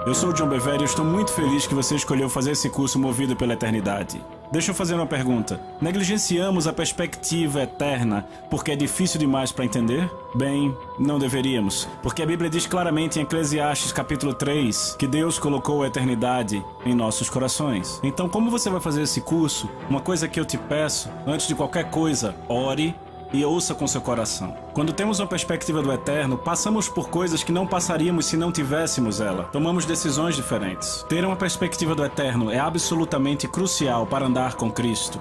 Eu sou o John Bevere e estou muito feliz que você escolheu fazer esse curso Movido pela Eternidade. Deixa eu fazer uma pergunta. Negligenciamos a perspectiva eterna porque é difícil demais para entender? Bem, não deveríamos, porque a Bíblia diz claramente em Eclesiastes capítulo 3 que Deus colocou a eternidade em nossos corações. Então, como você vai fazer esse curso? Uma coisa que eu te peço, antes de qualquer coisa, ore e ouça com seu coração. Quando temos uma perspectiva do eterno, passamos por coisas que não passaríamos se não tivéssemos ela. Tomamos decisões diferentes. Ter uma perspectiva do eterno é absolutamente crucial para andar com Cristo.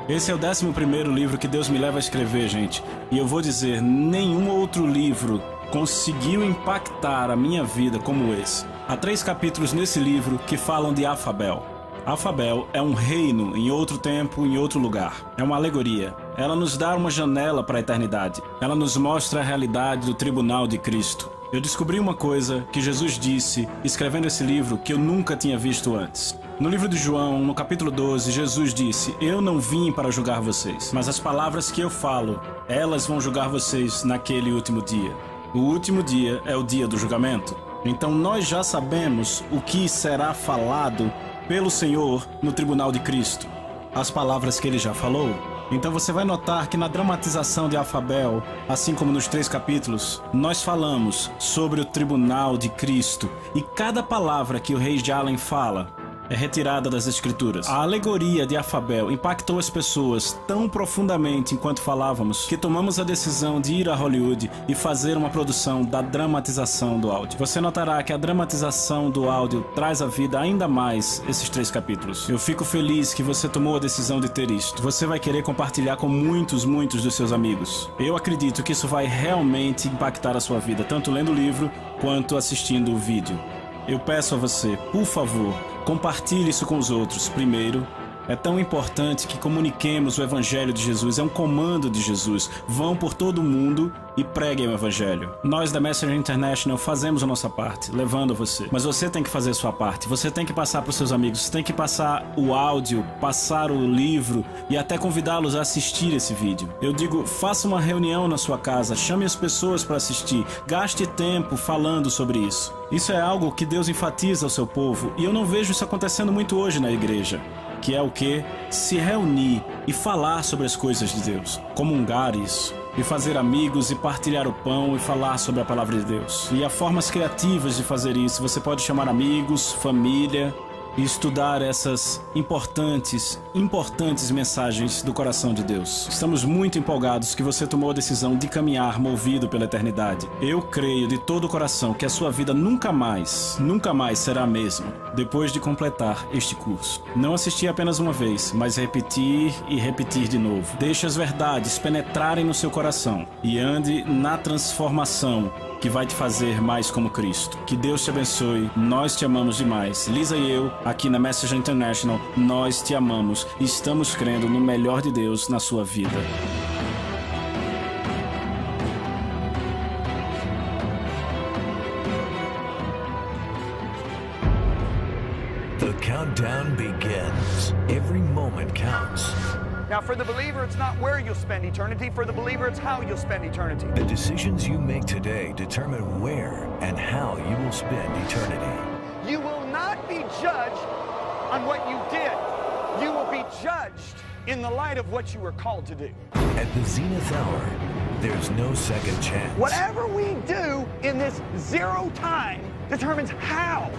Esse é o 11º livro que Deus me leva a escrever, gente. E eu vou dizer, nenhum outro livro conseguiu impactar a minha vida como esse. Há 3 capítulos nesse livro que falam de Afabel. Afabel é um reino em outro tempo, em outro lugar. É uma alegoria. Ela nos dá uma janela para a eternidade. Ela nos mostra a realidade do tribunal de Cristo. Eu descobri uma coisa que Jesus disse, escrevendo esse livro, que eu nunca tinha visto antes. No livro de João, no capítulo 12, Jesus disse: "Eu não vim para julgar vocês, mas as palavras que eu falo, elas vão julgar vocês naquele último dia." O último dia é o dia do julgamento. Então nós já sabemos o que será falado pelo Senhor no tribunal de Cristo, as palavras que ele já falou. Então você vai notar que na dramatização de Afabel, assim como nos 3 capítulos, nós falamos sobre o tribunal de Cristo, e cada palavra que o rei Jalen fala é retirada das Escrituras. A alegoria de Afabel impactou as pessoas tão profundamente enquanto falávamos que tomamos a decisão de ir a Hollywood e fazer uma produção da dramatização do áudio. Você notará que a dramatização do áudio traz à vida ainda mais esses 3 capítulos. Eu fico feliz que você tomou a decisão de ter isto. Você vai querer compartilhar com muitos dos seus amigos. Eu acredito que isso vai realmente impactar a sua vida, tanto lendo o livro quanto assistindo o vídeo. Eu peço a você, por favor, compartilhe isso com os outros. Primeiro, é tão importante que comuniquemos o Evangelho de Jesus. É um comando de Jesus. Vão por todo o mundo e preguem o Evangelho. Nós da Messenger International fazemos a nossa parte, levando você. Mas você tem que fazer a sua parte. Você tem que passar para os seus amigos. Você tem que passar o áudio, passar o livro e até convidá-los a assistir esse vídeo. Eu digo, faça uma reunião na sua casa. Chame as pessoas para assistir. Gaste tempo falando sobre isso. Isso é algo que Deus enfatiza ao seu povo. E eu não vejo isso acontecendo muito hoje na igreja. Que é o que? Se reunir e falar sobre as coisas de Deus. Comungar isso. E fazer amigos e partilhar o pão e falar sobre a palavra de Deus. E há formas criativas de fazer isso. Você pode chamar amigos, família e estudar essas importantes mensagens do coração de Deus. Estamos muito empolgados que você tomou a decisão de caminhar movido pela eternidade. Eu creio de todo o coração que a sua vida nunca mais será a mesma depois de completar este curso. Não assistir apenas uma vez, mas repetir e repetir de novo. Deixe as verdades penetrarem no seu coração e ande na transformação que vai te fazer mais como Cristo. Que Deus te abençoe. Nós te amamos demais. Lisa e eu, aqui na Messenger International, nós te amamos e estamos crendo no melhor de Deus na sua vida. The countdown begins. Every moment counts. Now, for the believer, it's not where you'll spend eternity. For the believer, it's how you'll spend eternity. The decisions you make today determine where and how you will spend eternity. You will not be judged on what you did. You will be judged in the light of what you were called to do. At the zenith hour, there's no second chance. Whatever we do in this zero time determines how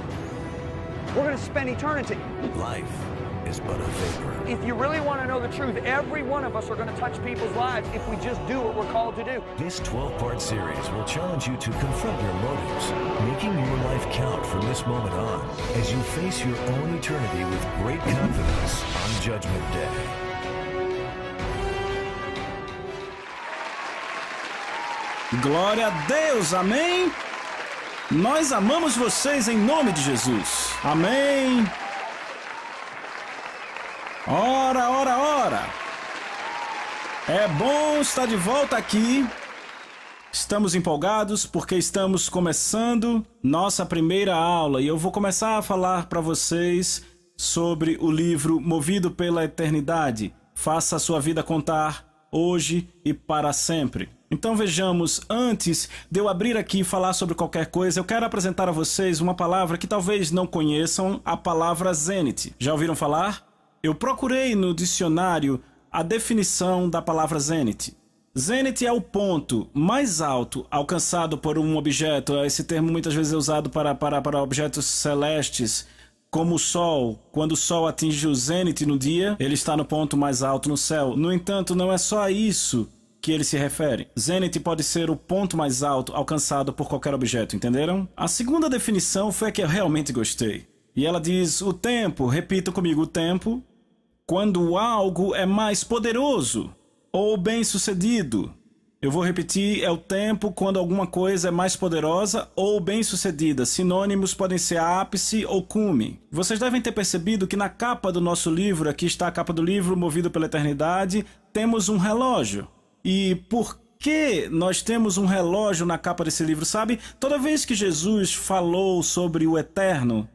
we're going to spend eternity. Life is but a vapor. If you really want to know the truth, every one of us are going to touch people's lives if we just do what we're called to do. This 12-part series will challenge you to confront your motives, making your life count from this moment on as you face your own eternity with great confidence on Judgment Day. Glória a Deus, amém? Nós amamos vocês em nome de Jesus. Amém. Ora, ora, ora. É bom estar de volta aqui. Estamos empolgados porque estamos começando nossa primeira aula e eu vou começar a falar para vocês sobre o livro Movido pela Eternidade. Faça a sua vida contar hoje e para sempre. Então vejamos, antes de eu abrir aqui e falar sobre qualquer coisa, eu quero apresentar a vocês uma palavra que talvez não conheçam, a palavra zenith. Já ouviram falar? Eu procurei no dicionário a definição da palavra zenith. Zenith é o ponto mais alto alcançado por um objeto. Esse termo muitas vezes é usado para objetos celestes, como o Sol. Quando o Sol atinge o zênite no dia, ele está no ponto mais alto no céu. No entanto, não é só a isso que ele se refere. Zênite pode ser o ponto mais alto alcançado por qualquer objeto, entenderam? A segunda definição foi a que eu realmente gostei. E ela diz: o tempo, repita comigo, o tempo, quando algo é mais poderoso ou bem-sucedido. Eu vou repetir, é o tempo quando alguma coisa é mais poderosa ou bem-sucedida. Sinônimos podem ser ápice ou cume. Vocês devem ter percebido que na capa do nosso livro, aqui está a capa do livro Movido pela Eternidade, temos um relógio. E por que nós temos um relógio na capa desse livro, sabe? Toda vez que Jesus falou sobre o eterno,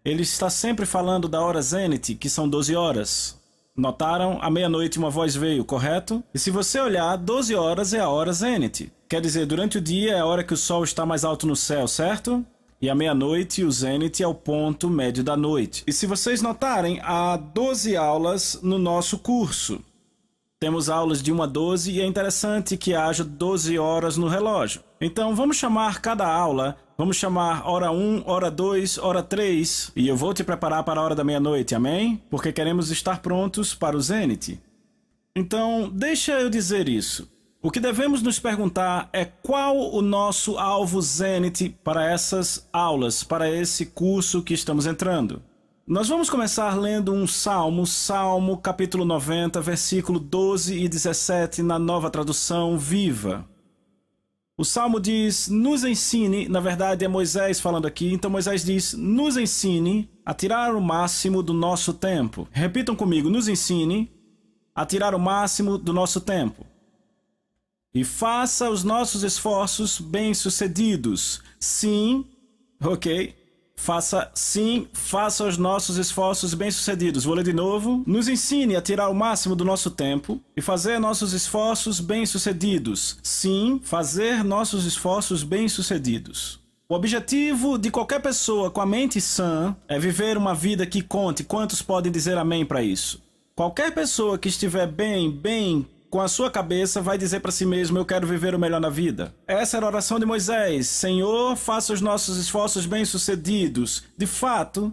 ele está sempre falando da hora zênite, que são 12 horas. Notaram? À meia-noite uma voz veio, correto? E se você olhar, 12 horas é a hora zênite. Quer dizer, durante o dia é a hora que o sol está mais alto no céu, certo? E à meia-noite o zênite é o ponto médio da noite. E se vocês notarem, há 12 aulas no nosso curso. Temos aulas de 1 a 12 e é interessante que haja 12 horas no relógio. Então vamos chamar cada aula, vamos chamar hora 1, hora 2, hora 3. E eu vou te preparar para a hora da meia-noite, amém? Porque queremos estar prontos para o zênite. Então, deixa eu dizer isso. O que devemos nos perguntar é qual o nosso alvo zênite para essas aulas, para esse curso que estamos entrando. Nós vamos começar lendo um Salmo capítulo 90, versículo 12 e 17, na Nova Tradução Viva. O Salmo diz, nos ensine, na verdade é Moisés falando aqui, então Moisés diz, nos ensine a tirar o máximo do nosso tempo. Repitam comigo, nos ensine a tirar o máximo do nosso tempo. E faça os nossos esforços bem-sucedidos. Sim, ok. Faça os nossos esforços bem-sucedidos. Vou ler de novo. Nos ensine a tirar o máximo do nosso tempo e fazer nossos esforços bem-sucedidos. Sim, fazer nossos esforços bem-sucedidos. O objetivo de qualquer pessoa com a mente sã é viver uma vida que conte. Quantos podem dizer amém para isso? Qualquer pessoa que estiver bem com a sua cabeça vai dizer para si mesmo, eu quero viver o melhor na vida. Essa era a oração de Moisés. Senhor, faça os nossos esforços bem-sucedidos. De fato,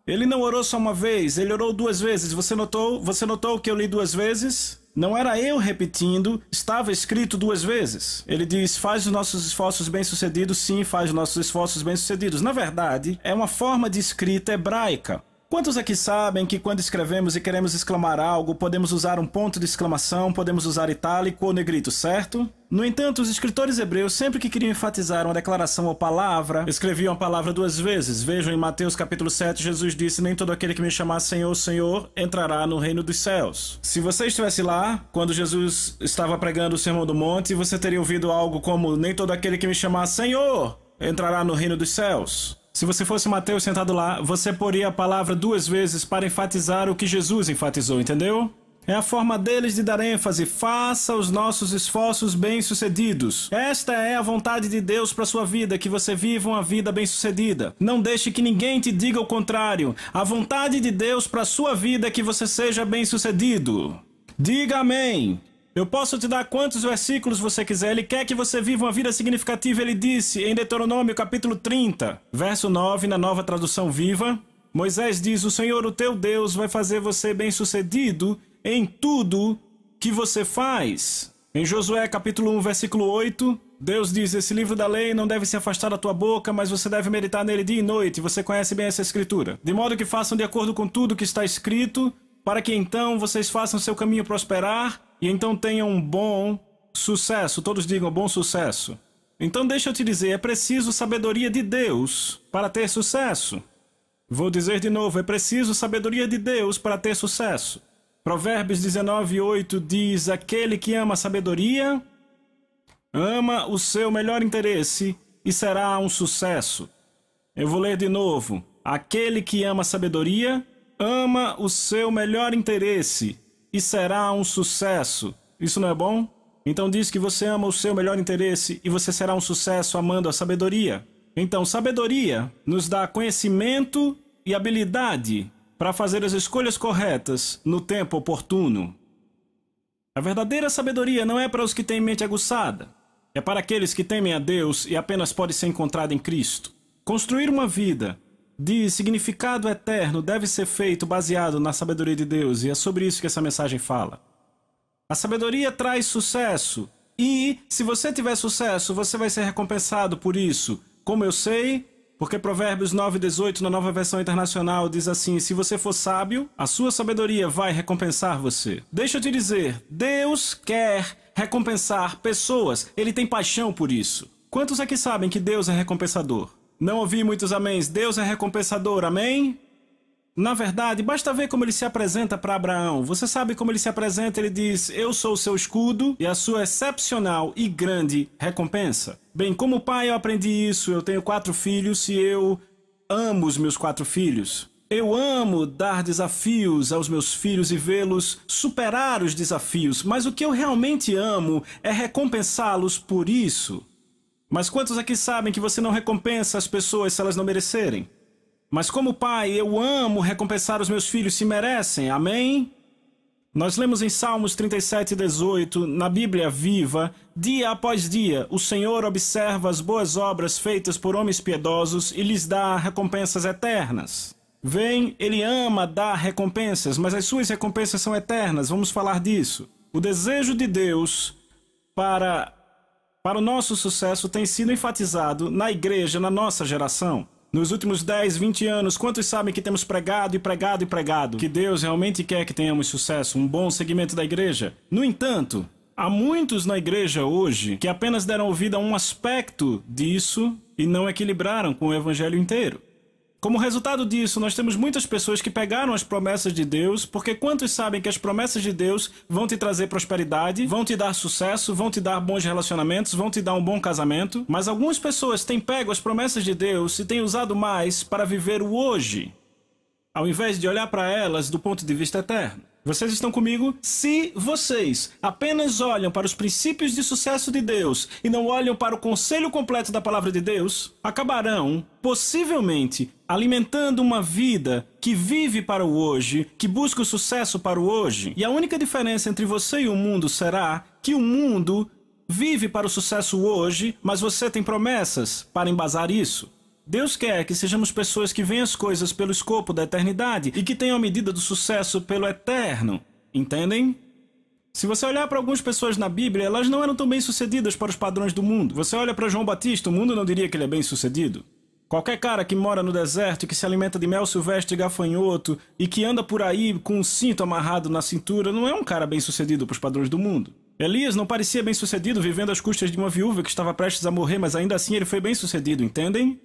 ele não orou só uma vez, ele orou 2 vezes. Você notou que eu li 2 vezes? Não era eu repetindo, estava escrito 2 vezes. Ele diz, faz os nossos esforços bem-sucedidos. Sim, faz os nossos esforços bem-sucedidos. Na verdade, é uma forma de escrita hebraica. Quantos aqui sabem que quando escrevemos e queremos exclamar algo, podemos usar um ponto de exclamação, podemos usar itálico ou negrito, certo? No entanto, os escritores hebreus, sempre que queriam enfatizar uma declaração ou palavra, escreviam a palavra 2 vezes. Vejam em Mateus capítulo 7, Jesus disse, nem todo aquele que me chamar Senhor, Senhor, entrará no reino dos céus. Se você estivesse lá, quando Jesus estava pregando o Sermão do Monte, você teria ouvido algo como, nem todo aquele que me chamar Senhor, entrará no reino dos céus. Se você fosse Mateus sentado lá, você poria a palavra 2 vezes para enfatizar o que Jesus enfatizou, entendeu? É a forma deles de dar ênfase. Faça os nossos esforços bem-sucedidos. Esta é a vontade de Deus para sua vida, que você viva uma vida bem-sucedida. Não deixe que ninguém te diga o contrário. A vontade de Deus para sua vida é que você seja bem-sucedido. Diga amém. Eu posso te dar quantos versículos você quiser. Ele quer que você viva uma vida significativa. Ele disse em Deuteronômio capítulo 30, verso 9, na Nova Tradução Viva. Moisés diz, o Senhor, o teu Deus, vai fazer você bem-sucedido em tudo que você faz. Em Josué capítulo 1, versículo 8, Deus diz, esse livro da lei não deve se afastar da tua boca, mas você deve meditar nele dia e noite. Você conhece bem essa escritura. De modo que façam de acordo com tudo que está escrito, para que então vocês façam seu caminho prosperar e então tenham um bom sucesso. Todos digam bom sucesso. Então deixa eu te dizer, é preciso sabedoria de Deus para ter sucesso. Vou dizer de novo, é preciso sabedoria de Deus para ter sucesso. Provérbios 19:8 diz, aquele que ama a sabedoria, ama o seu melhor interesse e será um sucesso. Eu vou ler de novo. Aquele que ama a sabedoria, ama o seu melhor interesse e será um sucesso. Isso não é bom? Então diz que você ama o seu melhor interesse e você será um sucesso amando a sabedoria. Então, sabedoria nos dá conhecimento e habilidade para fazer as escolhas corretas no tempo oportuno. A verdadeira sabedoria não é para os que têm mente aguçada. É para aqueles que temem a Deus e apenas pode ser encontrada em Cristo. Construir uma vida de significado eterno deve ser feito baseado na sabedoria de Deus, e é sobre isso que essa mensagem fala. A sabedoria traz sucesso, e se você tiver sucesso, você vai ser recompensado por isso. Como eu sei? Porque Provérbios 9:18 na Nova Versão Internacional diz assim: se você for sábio, a sua sabedoria vai recompensar você. Deixa eu te dizer, Deus quer recompensar pessoas. Ele tem paixão por isso. Quantos aqui sabem que Deus é recompensador? Não ouvi muitos améns. Deus é recompensador, amém? Na verdade, basta ver como ele se apresenta para Abraão. Você sabe como ele se apresenta? Ele diz: eu sou o seu escudo e a sua excepcional e grande recompensa. Bem, como pai eu aprendi isso. Eu tenho 4 filhos e eu amo os meus 4 filhos. Eu amo dar desafios aos meus filhos e vê-los superar os desafios. Mas o que eu realmente amo é recompensá-los por isso. Mas quantos aqui sabem que você não recompensa as pessoas se elas não merecerem? Mas como pai, eu amo recompensar os meus filhos se merecem, amém? Nós lemos em Salmos 37:18, na Bíblia Viva: dia após dia, o Senhor observa as boas obras feitas por homens piedosos e lhes dá recompensas eternas. Vem, ele ama dar recompensas, mas as suas recompensas são eternas, vamos falar disso. O desejo de Deus para o nosso sucesso tem sido enfatizado na igreja, na nossa geração. Nos últimos 10, 20 anos, quantos sabem que temos pregado e pregado e pregado que Deus realmente quer que tenhamos sucesso, um bom segmento da igreja? No entanto, há muitos na igreja hoje que apenas deram ouvido a um aspecto disso e não equilibraram com o evangelho inteiro. Como resultado disso, nós temos muitas pessoas que pegaram as promessas de Deus, porque quantos sabem que as promessas de Deus vão te trazer prosperidade, vão te dar sucesso, vão te dar bons relacionamentos, vão te dar um bom casamento, mas algumas pessoas têm pego as promessas de Deus e têm usado mais para viver o hoje, ao invés de olhar para elas do ponto de vista eterno. Vocês estão comigo? Se vocês apenas olham para os princípios de sucesso de Deus e não olham para o conselho completo da palavra de Deus, acabarão, possivelmente, alimentando uma vida que vive para o hoje, que busca o sucesso para o hoje. E a única diferença entre você e o mundo será que o mundo vive para o sucesso hoje, mas você tem promessas para embasar isso. Deus quer que sejamos pessoas que veem as coisas pelo escopo da eternidade e que tenham a medida do sucesso pelo eterno. Entendem? Se você olhar para algumas pessoas na Bíblia, elas não eram tão bem-sucedidas para os padrões do mundo. Você olha para João Batista, o mundo não diria que ele é bem-sucedido. Qualquer cara que mora no deserto, que se alimenta de mel silvestre e gafanhoto e que anda por aí com um cinto amarrado na cintura, não é um cara bem-sucedido para os padrões do mundo. Elias não parecia bem-sucedido vivendo às custas de uma viúva que estava prestes a morrer, mas ainda assim ele foi bem-sucedido, entendem?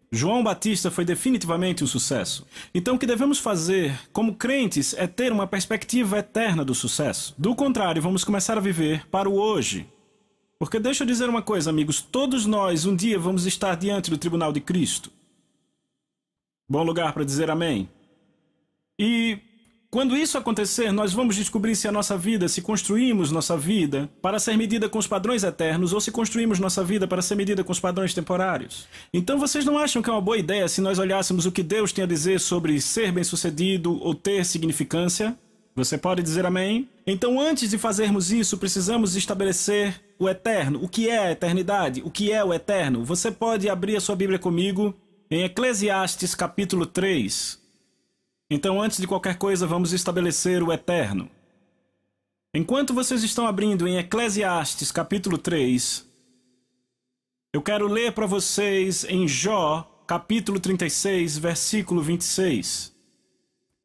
João Batista foi definitivamente um sucesso. Então o que devemos fazer como crentes é ter uma perspectiva eterna do sucesso. Do contrário, vamos começar a viver para o hoje. Porque deixa eu dizer uma coisa, amigos, todos nós um dia vamos estar diante do tribunal de Cristo. Bom lugar para dizer amém. E quando isso acontecer, nós vamos descobrir se a nossa vida, se construímos nossa vida para ser medida com os padrões eternos ou se construímos nossa vida para ser medida com os padrões temporários. Então vocês não acham que é uma boa ideia se nós olhássemos o que Deus tem a dizer sobre ser bem-sucedido ou ter significância? Você pode dizer amém? Então antes de fazermos isso, precisamos estabelecer o eterno. O que é a eternidade? O que é o eterno? Você pode abrir a sua Bíblia comigo em Eclesiastes capítulo 3. Então, antes de qualquer coisa, vamos estabelecer o eterno. Enquanto vocês estão abrindo em Eclesiastes capítulo 3, eu quero ler para vocês em Jó capítulo 36, versículo 26.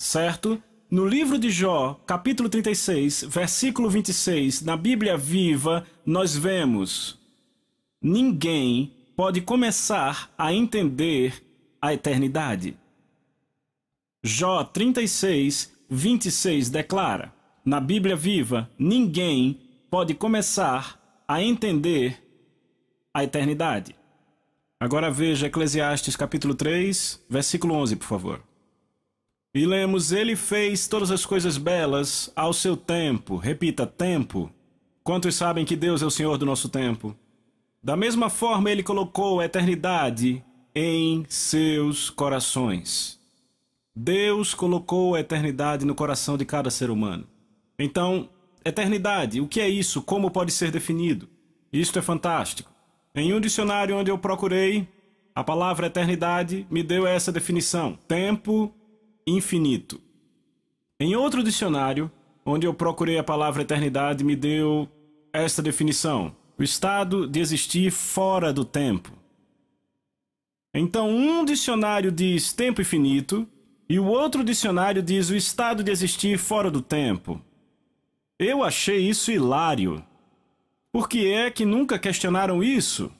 Certo? No livro de Jó, capítulo 36, versículo 26, na Bíblia Viva, nós vemos: ninguém pode começar a entender a eternidade. Jó 36, 26 declara, na Bíblia Viva, ninguém pode começar a entender a eternidade. Agora veja Eclesiastes capítulo 3, versículo 11, por favor. E lemos: ele fez todas as coisas belas ao seu tempo. Repita, tempo. Quantos sabem que Deus é o Senhor do nosso tempo? Da mesma forma, Ele colocou a eternidade em seus corações. Deus colocou a eternidade no coração de cada ser humano. Então, eternidade, o que é isso? Como pode ser definido? Isto é fantástico. Em um dicionário onde eu procurei, a palavra eternidade me deu essa definição: tempo infinito. Em outro dicionário, onde eu procurei a palavra eternidade, me deu esta definição: o estado de existir fora do tempo. Então, um dicionário diz tempo infinito e o outro dicionário diz o estado de existir fora do tempo. Eu achei isso hilário. Por que é que nunca questionaram isso?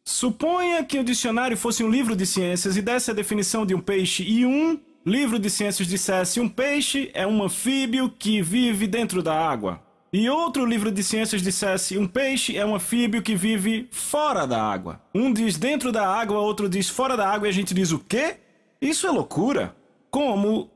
Suponha que o dicionário fosse um livro de ciências e desse a definição de um peixe e um livro de ciências dissesse: um peixe é um anfíbio que vive dentro da água. E outro livro de ciências dissesse: um peixe é um anfíbio que vive fora da água. Um diz dentro da água, outro diz fora da água, e a gente diz o quê? Isso é loucura. Como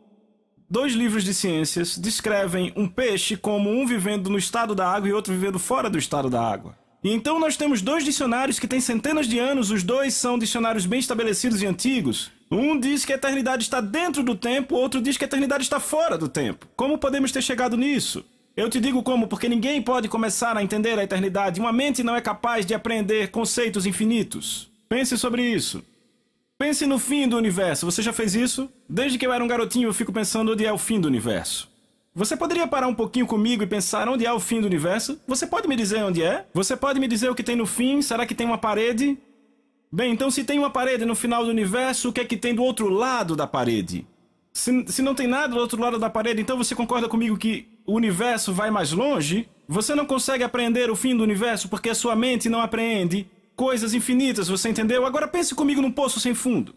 dois livros de ciências descrevem um peixe como um vivendo no estado da água e outro vivendo fora do estado da água. E então nós temos dois dicionários que têm centenas de anos, os dois são dicionários bem estabelecidos e antigos. Um diz que a eternidade está dentro do tempo, outro diz que a eternidade está fora do tempo. Como podemos ter chegado nisso? Eu te digo como, porque ninguém pode começar a entender a eternidade. Uma mente não é capaz de aprender conceitos infinitos. Pense sobre isso. Pense no fim do universo. Você já fez isso? Desde que eu era um garotinho, eu fico pensando onde é o fim do universo. Você poderia parar um pouquinho comigo e pensar onde é o fim do universo? Você pode me dizer onde é? Você pode me dizer o que tem no fim? Será que tem uma parede? Bem, então se tem uma parede no final do universo, o que é que tem do outro lado da parede? Se não tem nada do outro lado da parede, então você concorda comigo que o universo vai mais longe? Você não consegue apreender o fim do universo porque a sua mente não apreende coisas infinitas, você entendeu? Agora pense comigo num poço sem fundo.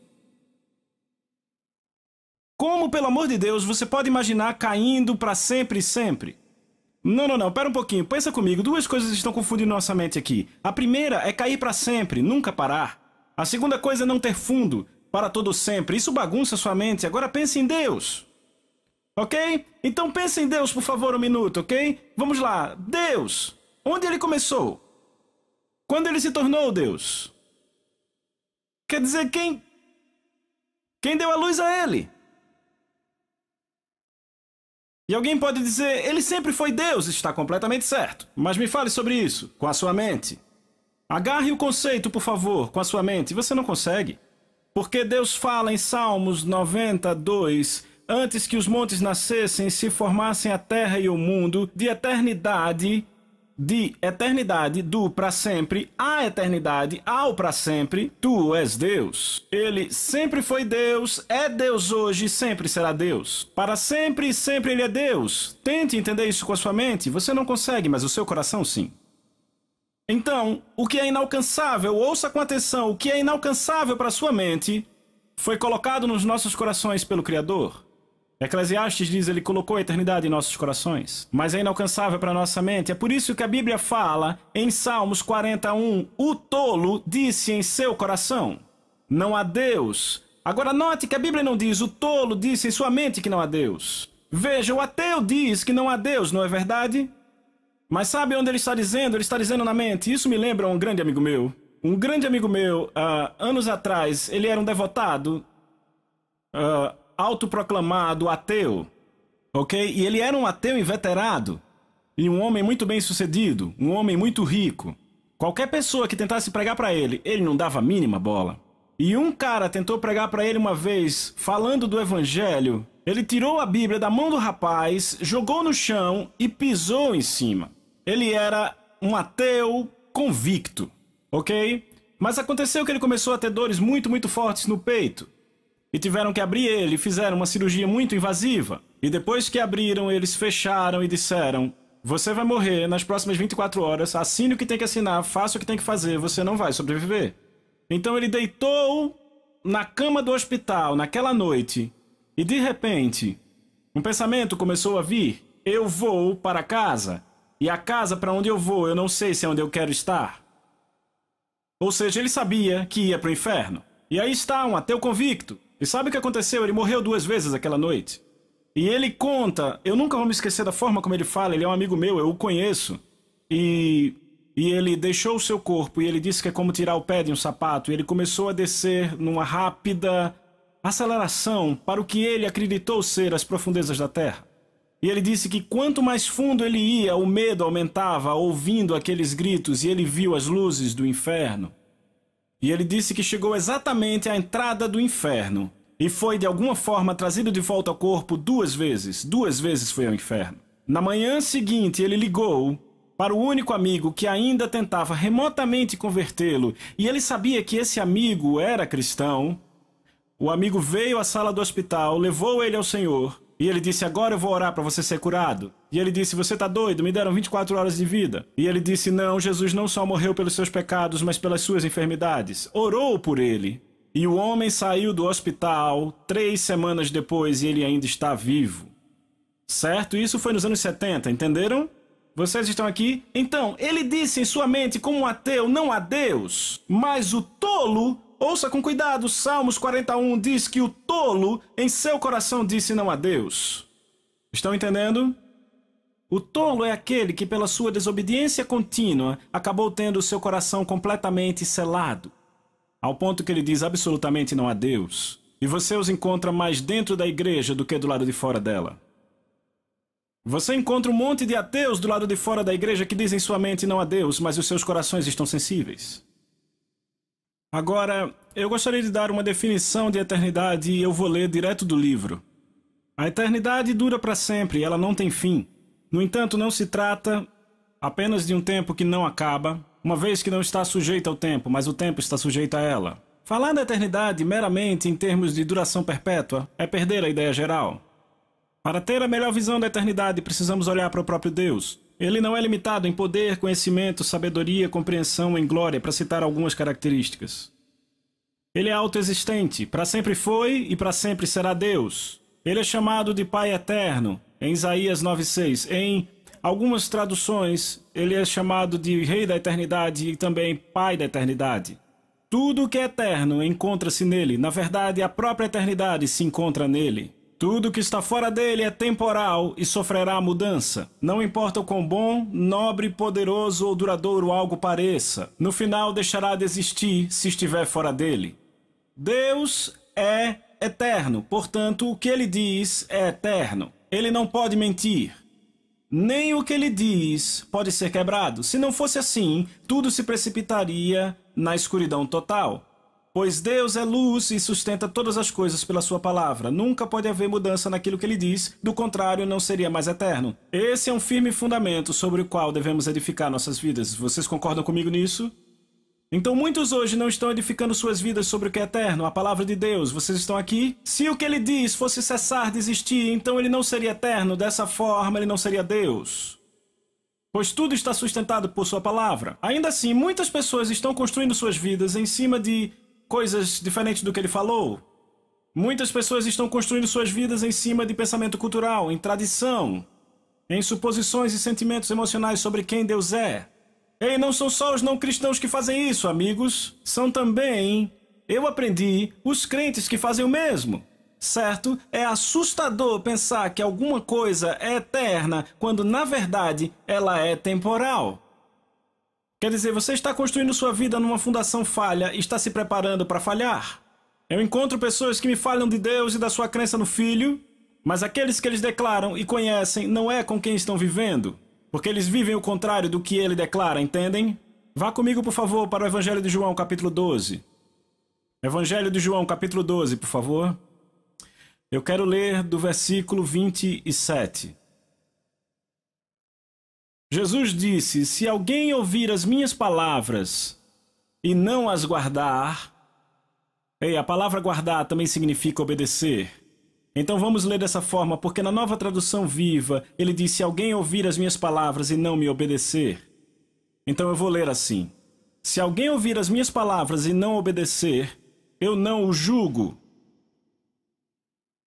Como, pelo amor de Deus, você pode imaginar caindo para sempre e sempre? Não, pera um pouquinho, pensa comigo, duas coisas estão confundindo nossa mente aqui. A primeira é cair para sempre, nunca parar. A segunda coisa é não ter fundo, para todo sempre. Isso bagunça sua mente. Agora pense em Deus. Ok? Então pense em Deus, por favor, um minuto, ok? Vamos lá. Deus. Onde ele começou? Quando ele se tornou Deus? Quer dizer, quem deu a luz a ele? E alguém pode dizer, ele sempre foi Deus, está completamente certo. Mas me fale sobre isso, com a sua mente. Agarre o conceito, por favor, com a sua mente. Você não consegue. Porque Deus fala em Salmos 92, antes que os montes nascessem, se formassem a terra e o mundo, de eternidade, do para sempre, a eternidade, ao para sempre, tu és Deus. Ele sempre foi Deus, é Deus hoje e sempre será Deus. Para sempre e sempre ele é Deus. Tente entender isso com a sua mente, você não consegue, mas o seu coração sim. Então, o que é inalcançável, ouça com atenção, o que é inalcançável para a sua mente, foi colocado nos nossos corações pelo Criador. Eclesiastes diz, ele colocou a eternidade em nossos corações, mas é inalcançável para a nossa mente. É por isso que a Bíblia fala, em Salmos 41, o tolo disse em seu coração, não há Deus. Agora note que a Bíblia não diz, o tolo disse em sua mente que não há Deus. Veja, o ateu diz que não há Deus, não é verdade? Mas sabe onde ele está dizendo? Ele está dizendo na mente. Isso me lembra um grande amigo meu. Um grande amigo meu, anos atrás, ele era um devotado, autoproclamado ateu, ok? E ele era um ateu inveterado. E um homem muito bem sucedido, um homem muito rico. Qualquer pessoa que tentasse pregar para ele, ele não dava a mínima bola. E um cara tentou pregar para ele uma vez, falando do evangelho. Ele tirou a Bíblia da mão do rapaz, jogou no chão e pisou em cima. Ele era um ateu convicto, ok? Mas aconteceu que ele começou a ter dores muito fortes no peito. E tiveram que abrir ele, e fizeram uma cirurgia muito invasiva. E depois que abriram, eles fecharam e disseram, você vai morrer nas próximas 24 horas, assine o que tem que assinar, faça o que tem que fazer, você não vai sobreviver. Então ele deitou na cama do hospital naquela noite e de repente um pensamento começou a vir, eu vou para casa. E a casa para onde eu vou, eu não sei se é onde eu quero estar. Ou seja, ele sabia que ia para o inferno. E aí está, um ateu convicto. E sabe o que aconteceu? Ele morreu 2 vezes aquela noite. E ele conta, eu nunca vou me esquecer da forma como ele fala, ele é um amigo meu, eu o conheço. e ele deixou o seu corpo, e ele disse que é como tirar o pé de um sapato, e ele começou a descer numa rápida aceleração para o que ele acreditou ser as profundezas da terra. E ele disse que quanto mais fundo ele ia, o medo aumentava, ouvindo aqueles gritos, e ele viu as luzes do inferno. E ele disse que chegou exatamente à entrada do inferno, e foi de alguma forma trazido de volta ao corpo 2 vezes. 2 vezes foi ao inferno. Na manhã seguinte, ele ligou para o único amigo que ainda tentava remotamente convertê-lo, e ele sabia que esse amigo era cristão. O amigo veio à sala do hospital, levou ele ao Senhor, e ele disse: agora eu vou orar para você ser curado. E ele disse: você está doido? Me deram 24 horas de vida. E ele disse: não, Jesus não só morreu pelos seus pecados, mas pelas suas enfermidades. Orou por ele. E o homem saiu do hospital 3 semanas depois e ele ainda está vivo. Certo? Isso foi nos anos 70, entenderam? Vocês estão aqui? Então, ele disse em sua mente como um ateu: não há Deus. Mas o tolo, ouça com cuidado, Salmos 41 diz que o tolo em seu coração disse não a Deus. Estão entendendo? O tolo é aquele que pela sua desobediência contínua acabou tendo o seu coração completamente selado, ao ponto que ele diz absolutamente não a Deus. E você os encontra mais dentro da igreja do que do lado de fora dela. Você encontra um monte de ateus do lado de fora da igreja que dizem em sua mente não a Deus, mas os seus corações estão sensíveis. Agora, eu gostaria de dar uma definição de eternidade e eu vou ler direto do livro. A eternidade dura para sempre e ela não tem fim. No entanto, não se trata apenas de um tempo que não acaba, uma vez que não está sujeita ao tempo, mas o tempo está sujeito a ela. Falar da eternidade meramente em termos de duração perpétua é perder a ideia geral. Para ter a melhor visão da eternidade, precisamos olhar para o próprio Deus. Ele não é limitado em poder, conhecimento, sabedoria, compreensão, em glória, para citar algumas características. Ele é autoexistente, para sempre foi e para sempre será Deus. Ele é chamado de Pai Eterno, em Isaías 9:6. Em algumas traduções, ele é chamado de Rei da Eternidade e também Pai da Eternidade. Tudo o que é eterno encontra-se nele. Na verdade, a própria eternidade se encontra nele. Tudo que está fora dele é temporal e sofrerá mudança. Não importa o quão bom, nobre, poderoso ou duradouro algo pareça. No final deixará de existir se estiver fora dele. Deus é eterno, portanto, o que ele diz é eterno. Ele não pode mentir. Nem o que ele diz pode ser quebrado. Se não fosse assim, tudo se precipitaria na escuridão total. Pois Deus é luz e sustenta todas as coisas pela sua palavra. Nunca pode haver mudança naquilo que ele diz, do contrário, não seria mais eterno. Esse é um firme fundamento sobre o qual devemos edificar nossas vidas. Vocês concordam comigo nisso? Então muitos hoje não estão edificando suas vidas sobre o que é eterno, a palavra de Deus. Vocês estão aqui? Se o que ele diz fosse cessar de existir, então ele não seria eterno. Dessa forma, ele não seria Deus. Pois tudo está sustentado por sua palavra. Ainda assim, muitas pessoas estão construindo suas vidas em cima de coisas diferentes do que ele falou. Muitas pessoas estão construindo suas vidas em cima de pensamento cultural, em tradição, em suposições e sentimentos emocionais sobre quem Deus é. E não são só os não cristãos que fazem isso, amigos. São também, eu aprendi, os crentes que fazem o mesmo. Certo? É assustador pensar que alguma coisa é eterna quando, na verdade, ela é temporal. Quer dizer, você está construindo sua vida numa fundação falha e está se preparando para falhar. Eu encontro pessoas que me falam de Deus e da sua crença no Filho, mas aqueles que eles declaram e conhecem não é com quem estão vivendo, porque eles vivem o contrário do que ele declara, entendem? Vá comigo, por favor, para o Evangelho de João, capítulo 12. Evangelho de João, capítulo 12, por favor. Eu quero ler do versículo 27. Jesus disse: se alguém ouvir as minhas palavras e não as guardar... a palavra guardar também significa obedecer. Então vamos ler dessa forma, porque na Nova Tradução Viva, ele diz: se alguém ouvir as minhas palavras e não me obedecer. Então eu vou ler assim: se alguém ouvir as minhas palavras e não obedecer, eu não o julgo.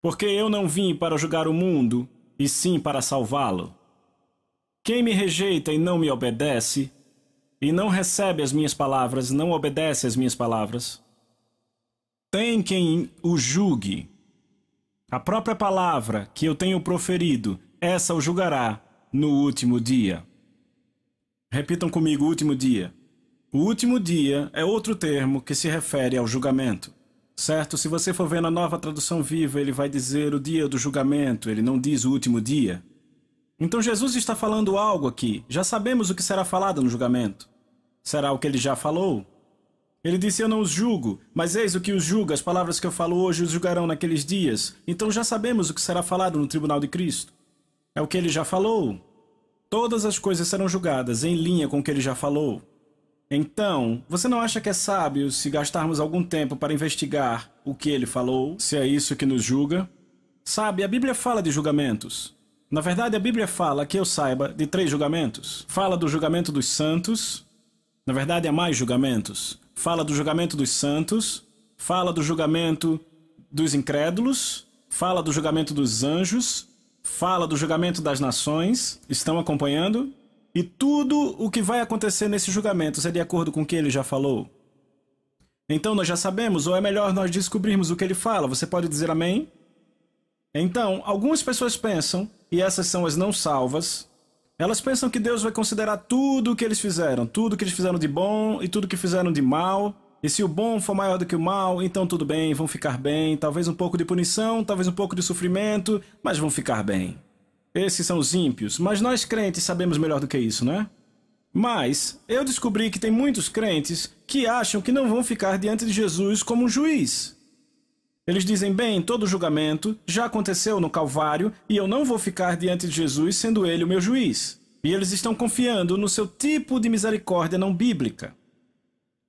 Porque eu não vim para julgar o mundo, e sim para salvá-lo. Quem me rejeita e não me obedece, e não recebe as minhas palavras, não obedece às minhas palavras, tem quem o julgue. A própria palavra que eu tenho proferido, essa o julgará no último dia. Repitam comigo: último dia. O último dia é outro termo que se refere ao julgamento. Certo? Se você for ver na Nova Tradução Viva, ele vai dizer o dia do julgamento, ele não diz o último dia. Então Jesus está falando algo aqui. Já sabemos o que será falado no julgamento. Será o que ele já falou? Ele disse: eu não os julgo, mas eis o que os julga, as palavras que eu falo hoje os julgarão naqueles dias. Então já sabemos o que será falado no tribunal de Cristo. É o que ele já falou. Todas as coisas serão julgadas em linha com o que ele já falou. Então, você não acha que é sábio se gastarmos algum tempo para investigar o que ele falou, se é isso que nos julga? Sabe, a Bíblia fala de julgamentos. Na verdade, a Bíblia fala, que eu saiba, de 3 julgamentos. Fala do julgamento dos santos. Na verdade, há mais julgamentos. Fala do julgamento dos santos. Fala do julgamento dos incrédulos. Fala do julgamento dos anjos. Fala do julgamento das nações. Estão acompanhando? E tudo o que vai acontecer nesses julgamentos é de acordo com o que ele já falou. Então nós já sabemos, ou é melhor nós descobrirmos o que ele fala. Você pode dizer amém? Então, algumas pessoas pensam, e essas são as não salvas, elas pensam que Deus vai considerar tudo o que eles fizeram, tudo que eles fizeram de bom e tudo que fizeram de mal. E se o bom for maior do que o mal, então tudo bem, vão ficar bem. Talvez um pouco de punição, talvez um pouco de sofrimento, mas vão ficar bem. Esses são os ímpios, mas nós crentes sabemos melhor do que isso, não é? Mas eu descobri que tem muitos crentes que acham que não vão ficar diante de Jesus como um juiz. Eles dizem: bem, todo julgamento já aconteceu no Calvário e eu não vou ficar diante de Jesus sendo ele o meu juiz. E eles estão confiando no seu tipo de misericórdia não bíblica.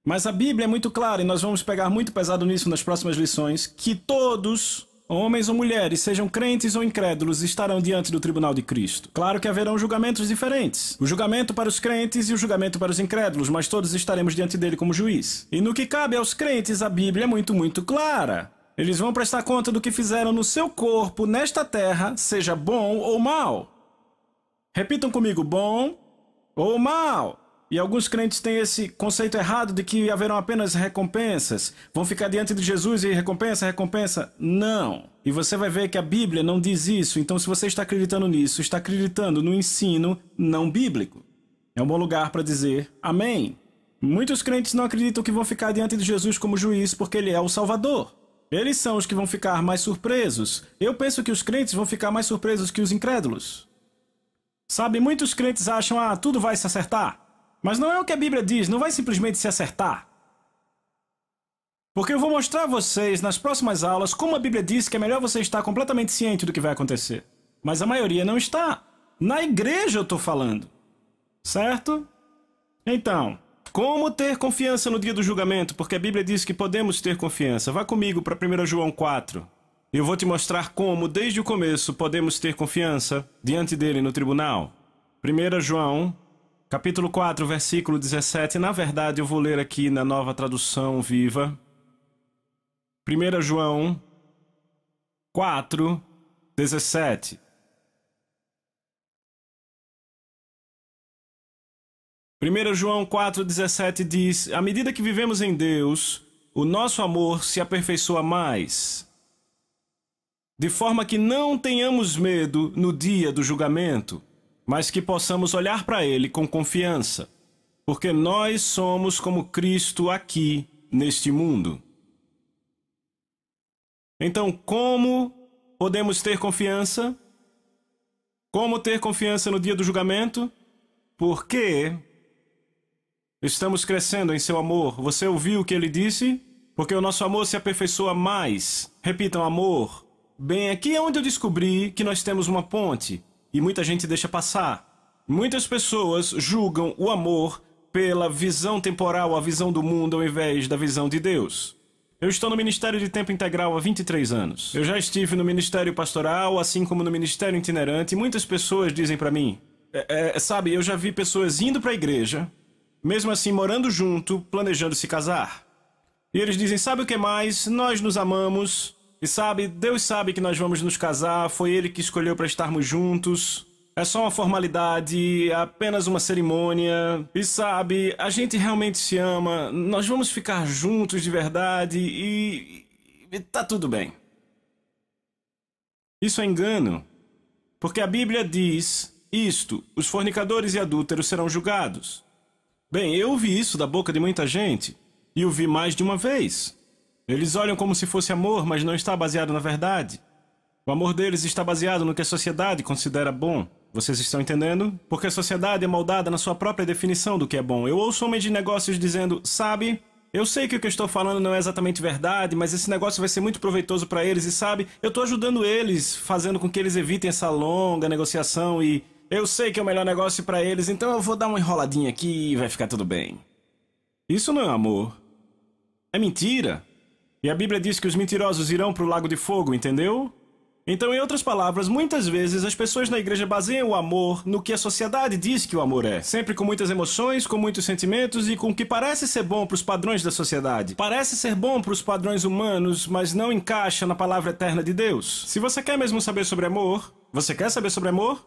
Mas a Bíblia é muito clara, e nós vamos pegar muito pesado nisso nas próximas lições, que todos, homens ou mulheres, sejam crentes ou incrédulos, estarão diante do tribunal de Cristo. Claro que haverão julgamentos diferentes. O julgamento para os crentes e o julgamento para os incrédulos, mas todos estaremos diante dele como juiz. E no que cabe aos crentes, a Bíblia é muito clara. Eles vão prestar conta do que fizeram no seu corpo, nesta terra, seja bom ou mal. Repitam comigo: bom ou mal. E alguns crentes têm esse conceito errado de que haverão apenas recompensas. Vão ficar diante de Jesus e recompensa? Não. E você vai ver que a Bíblia não diz isso. Então, se você está acreditando nisso, está acreditando no ensino não bíblico. É um bom lugar para dizer amém. Muitos crentes não acreditam que vão ficar diante de Jesus como juiz porque ele é o Salvador. Eles são os que vão ficar mais surpresos. Eu penso que os crentes vão ficar mais surpresos que os incrédulos. Sabe, muitos crentes acham: tudo vai se acertar. Mas não é o que a Bíblia diz, não vai simplesmente se acertar. Porque eu vou mostrar a vocês nas próximas aulas como a Bíblia diz que é melhor você estar completamente ciente do que vai acontecer. Mas a maioria não está. Na igreja eu estou falando. Certo? Então, como ter confiança no dia do julgamento? Porque a Bíblia diz que podemos ter confiança. Vá comigo para 1 João 4. Eu vou te mostrar como, desde o começo, podemos ter confiança diante dele no tribunal. 1 João Capítulo 4, versículo 17, na verdade eu vou ler aqui na Nova Tradução Viva. 1 João 4, 17. 1 João 4, 17 diz: à medida que vivemos em Deus, o nosso amor se aperfeiçoa mais, de forma que não tenhamos medo no dia do julgamento, mas que possamos olhar para ele com confiança, porque nós somos como Cristo aqui neste mundo. Então, como podemos ter confiança? Como ter confiança no dia do julgamento? Porque estamos crescendo em seu amor. Você ouviu o que ele disse? Porque o nosso amor se aperfeiçoa mais. Repitam: amor. Bem, aqui é onde eu descobri que nós temos uma ponte. E muita gente deixa passar. Muitas pessoas julgam o amor pela visão temporal, a visão do mundo, ao invés da visão de Deus. Eu estou no Ministério de Tempo Integral há 23 anos. Eu já estive no Ministério Pastoral, assim como no Ministério Itinerante, e muitas pessoas dizem para mim, sabe, eu já vi pessoas indo para a igreja, mesmo assim morando junto, planejando se casar. E eles dizem: sabe o que mais? Nós nos amamos. E sabe, Deus sabe que nós vamos nos casar, foi Ele que escolheu para estarmos juntos. É só uma formalidade, apenas uma cerimônia. E sabe, a gente realmente se ama, nós vamos ficar juntos de verdade e tá tudo bem. Isso é engano, porque a Bíblia diz isto: os fornicadores e adúlteros serão julgados. Bem, eu ouvi isso da boca de muita gente, e o vi mais de uma vez. Eles olham como se fosse amor, mas não está baseado na verdade. O amor deles está baseado no que a sociedade considera bom. Vocês estão entendendo? Porque a sociedade é moldada na sua própria definição do que é bom. Eu ouço homens de negócios dizendo: sabe, eu sei que o que eu estou falando não é exatamente verdade, mas esse negócio vai ser muito proveitoso para eles e, sabe, eu estou ajudando eles, fazendo com que eles evitem essa longa negociação e eu sei que é o melhor negócio para eles, então eu vou dar uma enroladinha aqui e vai ficar tudo bem. Isso não é amor. É mentira. E a Bíblia diz que os mentirosos irão para o lago de fogo, entendeu? Então, em outras palavras, muitas vezes as pessoas na igreja baseiam o amor no que a sociedade diz que o amor é. Sempre com muitas emoções, com muitos sentimentos e com o que parece ser bom para os padrões da sociedade. Parece ser bom para os padrões humanos, mas não encaixa na palavra eterna de Deus. Se você quer mesmo saber sobre amor, você quer saber sobre amor?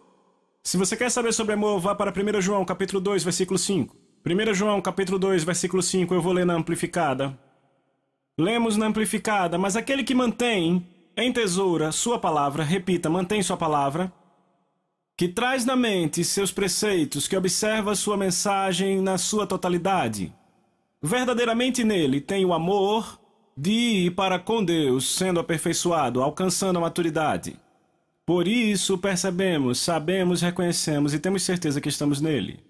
Se você quer saber sobre amor, vá para 1 João capítulo 2, versículo 5. 1 João capítulo 2, versículo 5, eu vou ler na amplificada. Lemos na amplificada: mas aquele que mantém em tesoura sua palavra, repita, mantém sua palavra, que traz na mente seus preceitos, que observa sua mensagem na sua totalidade. Verdadeiramente nele tem o amor de ir para com Deus, sendo aperfeiçoado, alcançando a maturidade. Por isso percebemos, sabemos, reconhecemos e temos certeza que estamos nele.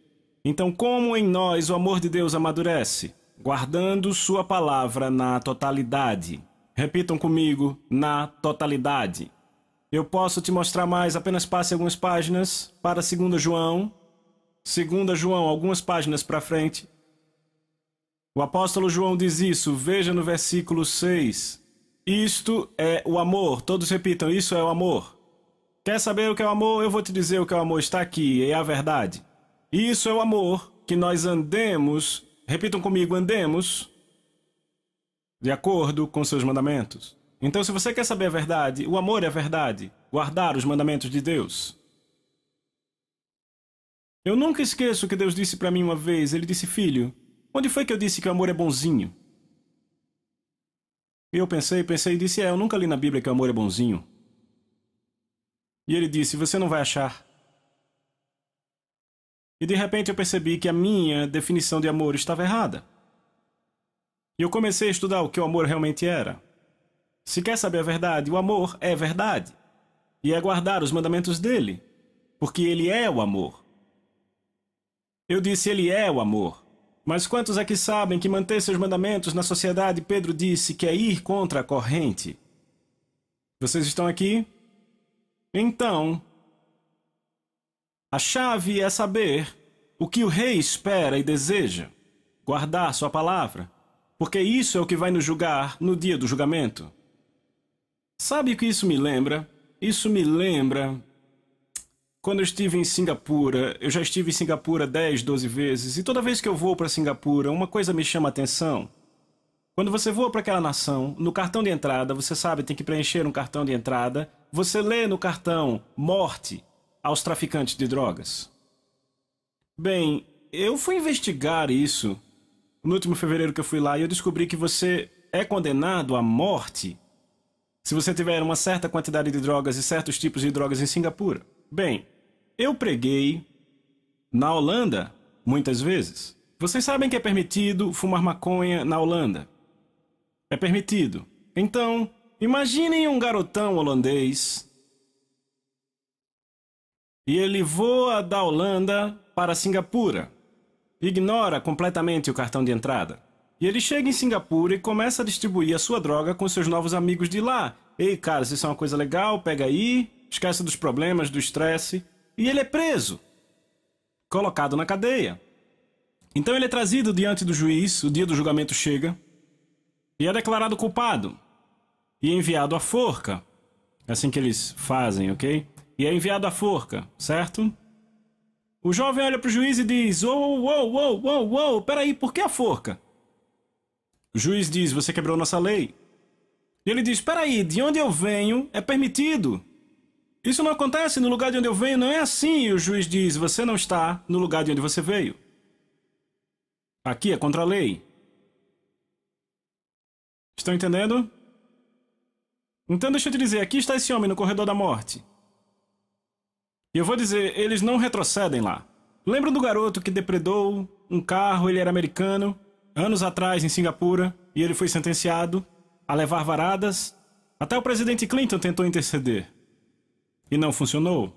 Então, como em nós o amor de Deus amadurece? Guardando sua palavra na totalidade. Repitam comigo: na totalidade. Eu posso te mostrar mais, apenas passe algumas páginas para 2 João. 2 João, algumas páginas para frente. O apóstolo João diz isso, veja no versículo 6. Isto é o amor. Todos repitam: isso é o amor. Quer saber o que é o amor? Eu vou te dizer o que é o amor. Está aqui, é a verdade. Isso é o amor, que nós andemos, repitam comigo, andemos de acordo com seus mandamentos. Então, se você quer saber a verdade, o amor é a verdade. Guardar os mandamentos de Deus. Eu nunca esqueço o que Deus disse para mim uma vez. Ele disse: filho, onde foi que eu disse que o amor é bonzinho? E eu pensei e disse: eu nunca li na Bíblia que o amor é bonzinho. E ele disse: você não vai achar. E de repente eu percebi que a minha definição de amor estava errada. E eu comecei a estudar o que o amor realmente era. Se quer saber a verdade, o amor é verdade. E é guardar os mandamentos dele, porque ele é o amor. Eu disse: ele é o amor. Mas quantos aqui sabem que manter seus mandamentos na sociedade, Pedro disse, que é ir contra a corrente? Vocês estão aqui? Então, a chave é saber o que o rei espera e deseja. Guardar sua palavra. Porque isso é o que vai nos julgar no dia do julgamento. Sabe o que isso me lembra? Isso me lembra quando eu estive em Singapura. Eu já estive em Singapura 10, 12 vezes. E toda vez que eu vou para Singapura, uma coisa me chama a atenção. Quando você voa para aquela nação, no cartão de entrada, você sabe, tem que preencher um cartão de entrada. Você lê no cartão: morte aos traficantes de drogas. Bem, eu fui investigar isso no último fevereiro que eu fui lá, e eu descobri que você é condenado à morte se você tiver uma certa quantidade de drogas e certos tipos de drogas em Singapura. Bem, eu preguei na Holanda muitas vezes. Vocês sabem que é permitido fumar maconha na Holanda. É permitido. Então, imaginem um garotão holandês e ele voa da Holanda para Singapura. Ignora completamente o cartão de entrada. E ele chega em Singapura e começa a distribuir a sua droga com seus novos amigos de lá. Ei, cara, isso é uma coisa legal, pega aí, esquece dos problemas, do estresse. E ele é preso. Colocado na cadeia. Então ele é trazido diante do juiz, o dia do julgamento chega, e é declarado culpado. E é enviado à forca. É assim que eles fazem, ok? E é enviado à forca, certo? O jovem olha para o juiz e diz: peraí, por que a forca? O juiz diz: você quebrou nossa lei. E ele diz: peraí, de onde eu venho é permitido. Isso não acontece no lugar de onde eu venho, não é assim. E o juiz diz: você não está no lugar de onde você veio. Aqui é contra a lei. Estão entendendo? Então deixa eu te dizer, aqui está esse homem no corredor da morte. E eu vou dizer, eles não retrocedem lá. Lembram do garoto que depredou um carro, ele era americano, anos atrás em Singapura, e ele foi sentenciado a levar varadas? Até o presidente Clinton tentou interceder. E não funcionou,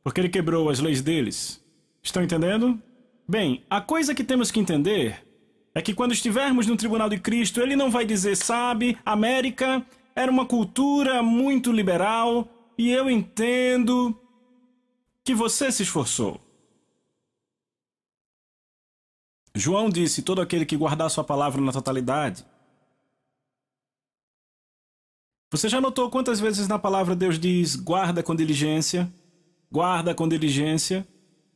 porque ele quebrou as leis deles. Estão entendendo? Bem, a coisa que temos que entender é que quando estivermos no tribunal de Cristo, ele não vai dizer, sabe, América era uma cultura muito liberal e eu entendo que você se esforçou. João disse, todo aquele que guardar sua palavra na totalidade. Você já notou quantas vezes na palavra Deus diz, guarda com diligência, guarda com diligência,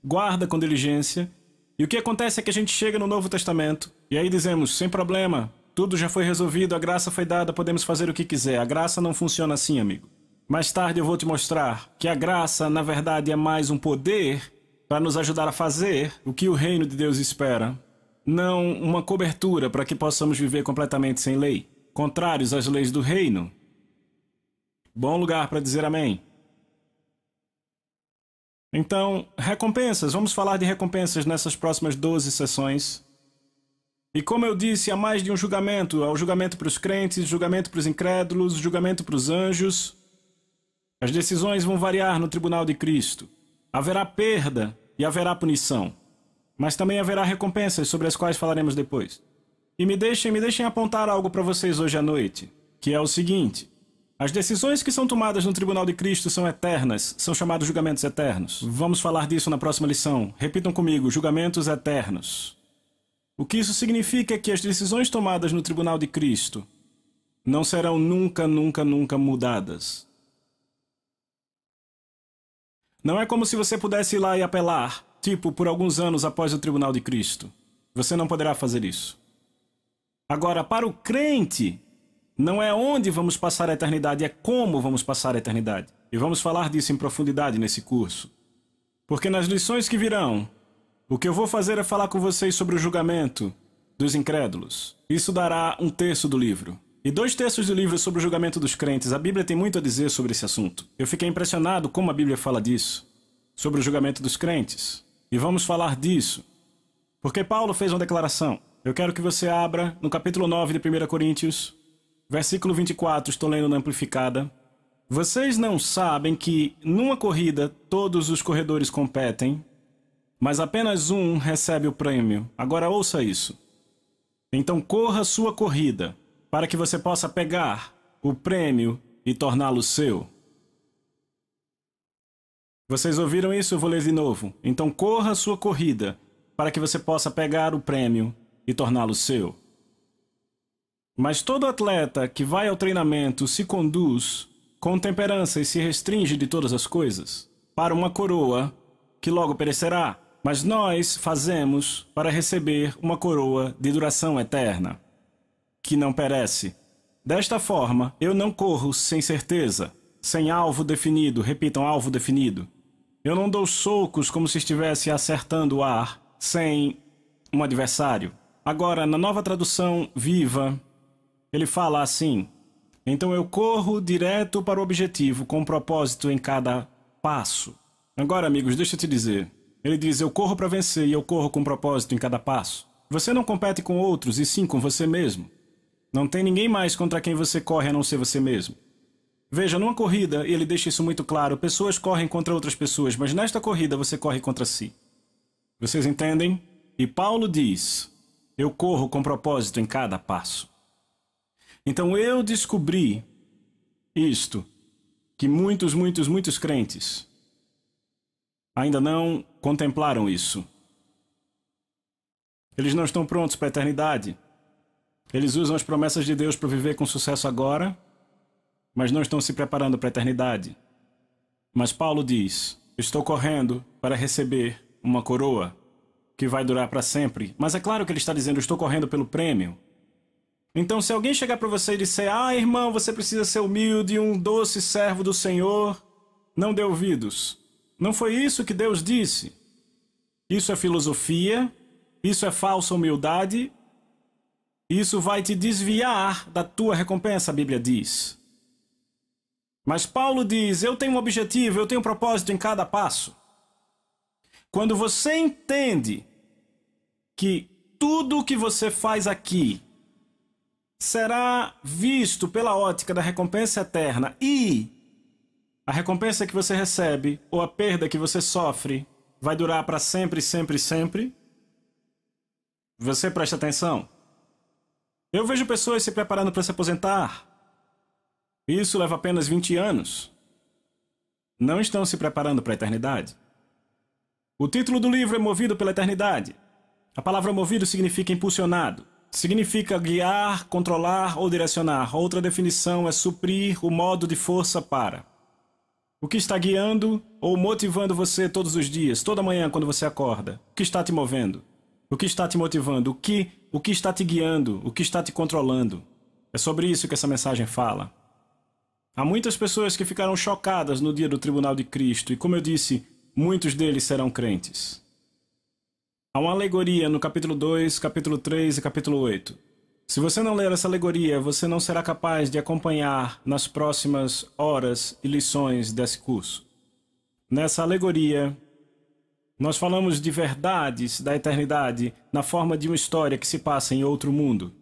guarda com diligência? E o que acontece é que a gente chega no Novo Testamento e aí dizemos, sem problema, tudo já foi resolvido, a graça foi dada, podemos fazer o que quiser. A graça não funciona assim, amigo. Mais tarde eu vou te mostrar que a graça, na verdade, é mais um poder para nos ajudar a fazer o que o reino de Deus espera. Não uma cobertura para que possamos viver completamente sem lei, contrários às leis do reino. Bom lugar para dizer amém. Então, recompensas. Vamos falar de recompensas nessas próximas 12 sessões. E como eu disse, há mais de um julgamento. Há o julgamento para os crentes, julgamento para os incrédulos, julgamento para os anjos. As decisões vão variar no tribunal de Cristo. Haverá perda e haverá punição. Mas também haverá recompensas sobre as quais falaremos depois. E me deixem apontar algo para vocês hoje à noite, que é o seguinte. As decisões que são tomadas no tribunal de Cristo são eternas, são chamados julgamentos eternos. Vamos falar disso na próxima lição. Repitam comigo, julgamentos eternos. O que isso significa é que as decisões tomadas no tribunal de Cristo não serão nunca mudadas. Não é como se você pudesse ir lá e apelar, tipo, por alguns anos após o tribunal de Cristo. Você não poderá fazer isso. Agora, para o crente, não é onde vamos passar a eternidade, é como vamos passar a eternidade. E vamos falar disso em profundidade nesse curso. Porque nas lições que virão, o que eu vou fazer é falar com vocês sobre o julgamento dos incrédulos. Isso dará 1/3 do livro. E 2/3 do livro sobre o julgamento dos crentes. A Bíblia tem muito a dizer sobre esse assunto. Eu fiquei impressionado como a Bíblia fala disso, sobre o julgamento dos crentes. E vamos falar disso, porque Paulo fez uma declaração. Eu quero que você abra no capítulo 9 de 1 Coríntios, versículo 24, estou lendo na Amplificada. Vocês não sabem que, numa corrida, todos os corredores competem, mas apenas um recebe o prêmio. Agora ouça isso. Então corra sua corrida, para que você possa pegar o prêmio e torná-lo seu. Vocês ouviram isso? Eu vou ler de novo. Então corra sua corrida, para que você possa pegar o prêmio e torná-lo seu. Mas todo atleta que vai ao treinamento se conduz com temperança e se restringe de todas as coisas para uma coroa que logo perecerá. Mas nós fazemos para receber uma coroa de duração eterna, que não perece. Desta forma, eu não corro sem certeza, sem alvo definido. Repitam, alvo definido. Eu não dou socos como se estivesse acertando o ar, sem um adversário. Agora, na nova tradução viva, ele fala assim: então eu corro direto para o objetivo, com propósito em cada passo. Agora, amigos, deixa eu te dizer. Ele diz, eu corro para vencer e eu corro com propósito em cada passo. Você não compete com outros, e sim com você mesmo. Não tem ninguém mais contra quem você corre a não ser você mesmo. Veja, numa corrida, ele deixa isso muito claro, pessoas correm contra outras pessoas, mas nesta corrida você corre contra si. Vocês entendem? E Paulo diz, eu corro com propósito em cada passo. Então eu descobri isto, que muitos crentes ainda não contemplaram isso. Eles não estão prontos para a eternidade. Eles usam as promessas de Deus para viver com sucesso agora, mas não estão se preparando para a eternidade. Mas Paulo diz, estou correndo para receber uma coroa que vai durar para sempre. Mas é claro que ele está dizendo, estou correndo pelo prêmio. Então se alguém chegar para você e disser, irmão, você precisa ser humilde, um doce servo do Senhor, não dê ouvidos. Não foi isso que Deus disse. Isso é filosofia, isso é falsa humildade, isso vai te desviar da tua recompensa, a Bíblia diz. Mas Paulo diz, eu tenho um objetivo, eu tenho um propósito em cada passo. Quando você entende que tudo o que você faz aqui será visto pela ótica da recompensa eterna e a recompensa que você recebe ou a perda que você sofre vai durar para sempre, sempre, sempre, você presta atenção. Eu vejo pessoas se preparando para se aposentar. Isso leva apenas 20 anos. Não estão se preparando para a eternidade. O título do livro é Movido pela Eternidade. A palavra movido significa impulsionado. Significa guiar, controlar ou direcionar. Outra definição é suprir o modo de força para. O que está guiando ou motivando você todos os dias, toda manhã quando você acorda? O que está te movendo? O que está te motivando? O que está te guiando? O que está te controlando? É sobre isso que essa mensagem fala. Há muitas pessoas que ficaram chocadas no dia do tribunal de Cristo e, como eu disse, muitos deles serão crentes. Há uma alegoria no capítulo 2, capítulo 3 e capítulo 8. Se você não ler essa alegoria, você não será capaz de acompanhar nas próximas horas e lições desse curso. Nessa alegoria, nós falamos de verdades da eternidade na forma de uma história que se passa em outro mundo.